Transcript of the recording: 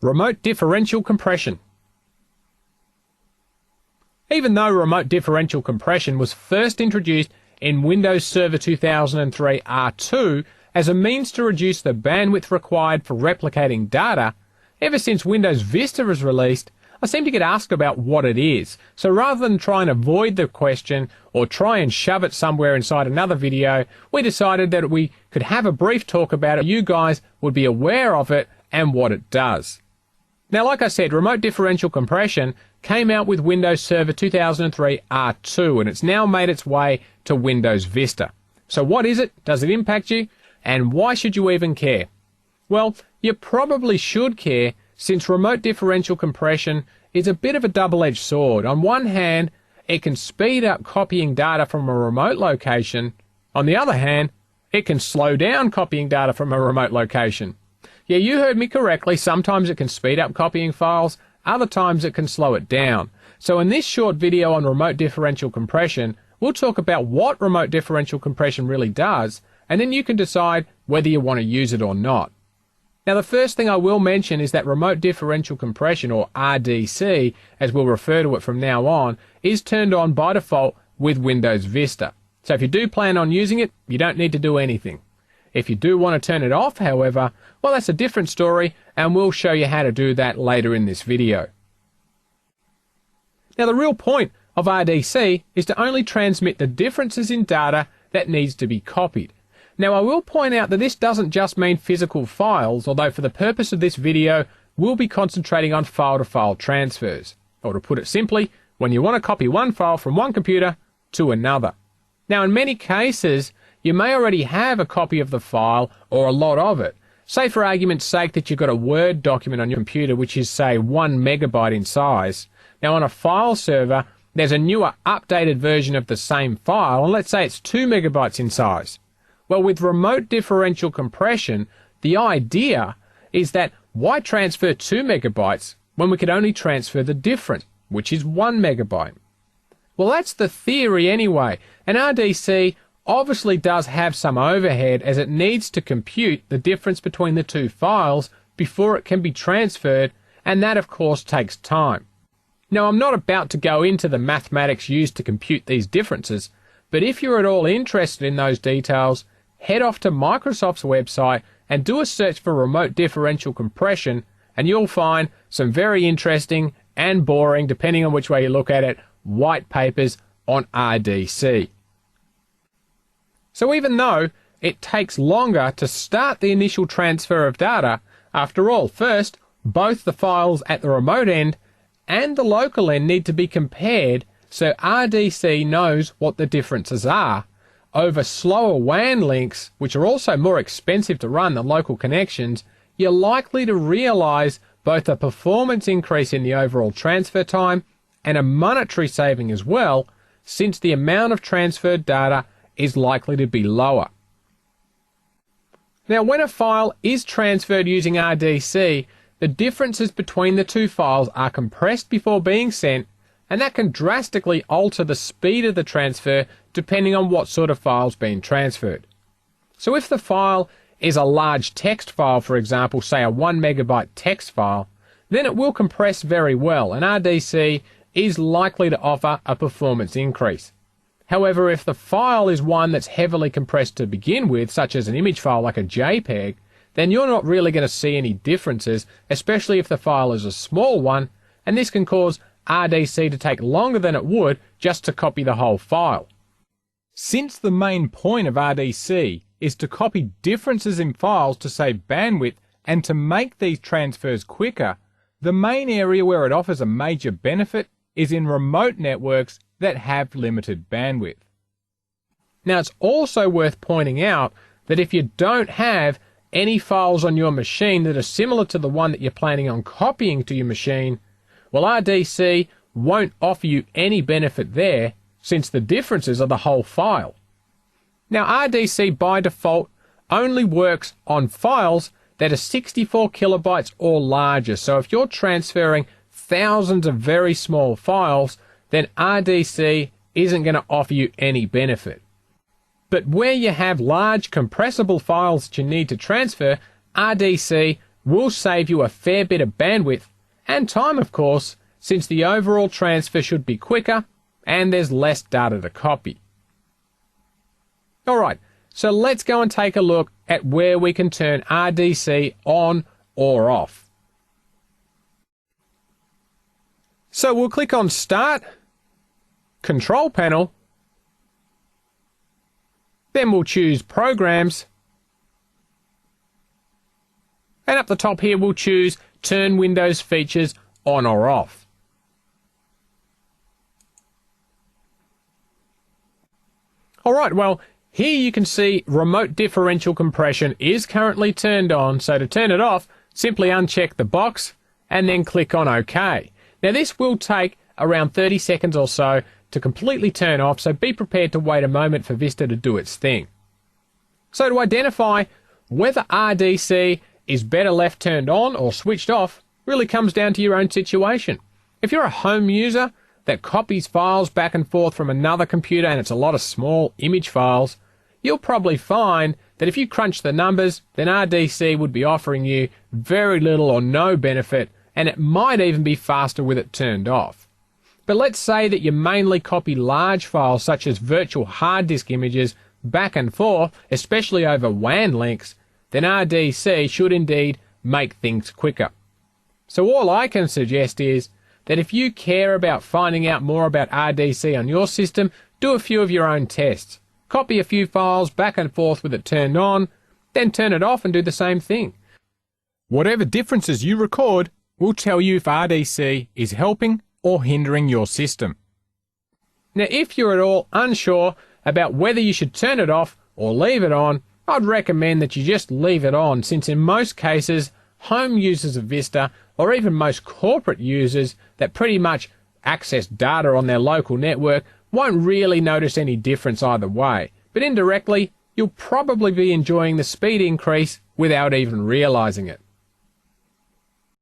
Remote differential compression. Even though remote differential compression was first introduced in Windows Server 2003 R2 as a means to reduce the bandwidth required for replicating data, ever since Windows Vista was released, I seem to get asked about what it is. So rather than try and avoid the question or try and shove it somewhere inside another video, we decided that we could have a brief talk about it. You guys would be aware of it and what it does. Now, like I said, remote differential compression came out with Windows Server 2003 R2, and it's now made its way to Windows Vista. So what is it? Does it impact you? And why should you even care? Well, you probably should care, since remote differential compression is a bit of a double-edged sword. On one hand, it can speed up copying data from a remote location. On the other hand, it can slow down copying data from a remote location. Yeah, you heard me correctly. Sometimes it can speed up copying files, other times it can slow it down. So in this short video on remote differential compression, we'll talk about what remote differential compression really does, and then you can decide whether you want to use it or not. Now, the first thing I will mention is that remote differential compression, or RDC, as we'll refer to it from now on, is turned on by default with Windows Vista. So if you do plan on using it, you don't need to do anything. If you do want to turn it off, however, well, that's a different story, and we'll show you how to do that later in this video. Now, the real point of RDC is to only transmit the differences in data that needs to be copied. Now, I will point out that this doesn't just mean physical files, although for the purpose of this video, we'll be concentrating on file-to-file transfers. Or to put it simply, when you want to copy one file from one computer to another. Now, in many cases, you may already have a copy of the file or a lot of it. Say for argument's sake that you've got a Word document on your computer which is, say, 1 megabyte in size. Now, on a file server, there's a newer, updated version of the same file, and let's say it's 2 megabytes in size. Well, with remote differential compression, the idea is that why transfer 2 megabytes when we could only transfer the difference, which is 1 megabyte? Well, that's the theory anyway, and RDC obviously does have some overhead as it needs to compute the difference between the two files before it can be transferred, and that of course takes time. Now, I'm not about to go into the mathematics used to compute these differences, but if you're at all interested in those details, head off to Microsoft's website and do a search for remote differential compression, and you'll find some very interesting and boring, depending on which way you look at it, white papers on RDC. So even though it takes longer to start the initial transfer of data, after all, first, both the files at the remote end and the local end need to be compared so RDC knows what the differences are. Over slower WAN links, which are also more expensive to run than local connections, you're likely to realize both a performance increase in the overall transfer time and a monetary saving as well, since the amount of transferred data is likely to be lower. Now, when a file is transferred using RDC, the differences between the two files are compressed before being sent, and that can drastically alter the speed of the transfer depending on what sort of file is being transferred. So if the file is a large text file, for example, say a 1 megabyte text file, then it will compress very well, and RDC is likely to offer a performance increase. However, if the file is one that's heavily compressed to begin with, such as an image file like a JPEG, then you're not really going to see any differences, especially if the file is a small one, and this can cause RDC to take longer than it would just to copy the whole file. Since the main point of RDC is to copy differences in files to save bandwidth and to make these transfers quicker, the main area where it offers a major benefit is in remote networks that have limited bandwidth. Now, it's also worth pointing out that if you don't have any files on your machine that are similar to the one that you're planning on copying to your machine, well, RDC won't offer you any benefit there, since the differences are the whole file. Now, RDC by default only works on files that are 64 kilobytes or larger. So if you're transferring thousands of very small files, then RDC isn't going to offer you any benefit. But where you have large compressible files that you need to transfer, RDC will save you a fair bit of bandwidth and time, of course, since the overall transfer should be quicker and there's less data to copy. Alright, so let's go and take a look at where we can turn RDC on or off. So we'll click on Start, Control Panel, then we'll choose Programs, and up the top here we'll choose Turn Windows Features on or off. Alright, well, here you can see Remote Differential Compression is currently turned on, so to turn it off, simply uncheck the box and then click on OK. Now this will take around 30 seconds or so to completely turn off, so be prepared to wait a moment for Vista to do its thing. So to identify whether RDC is better left turned on or switched off really comes down to your own situation. If you're a home user that copies files back and forth from another computer and it's a lot of small image files, you'll probably find that if you crunch the numbers, then RDC would be offering you very little or no benefit, and it might even be faster with it turned off. But let's say that you mainly copy large files such as virtual hard disk images back and forth, especially over WAN links, then RDC should indeed make things quicker. So all I can suggest is that if you care about finding out more about RDC on your system, do a few of your own tests. Copy a few files back and forth with it turned on, then turn it off and do the same thing. Whatever differences you record will tell you if RDC is helping or hindering your system. Now, if you're at all unsure about whether you should turn it off or leave it on, I'd recommend that you just leave it on, since in most cases, home users of Vista, or even most corporate users that pretty much access data on their local network, won't really notice any difference either way. But indirectly, you'll probably be enjoying the speed increase without even realizing it.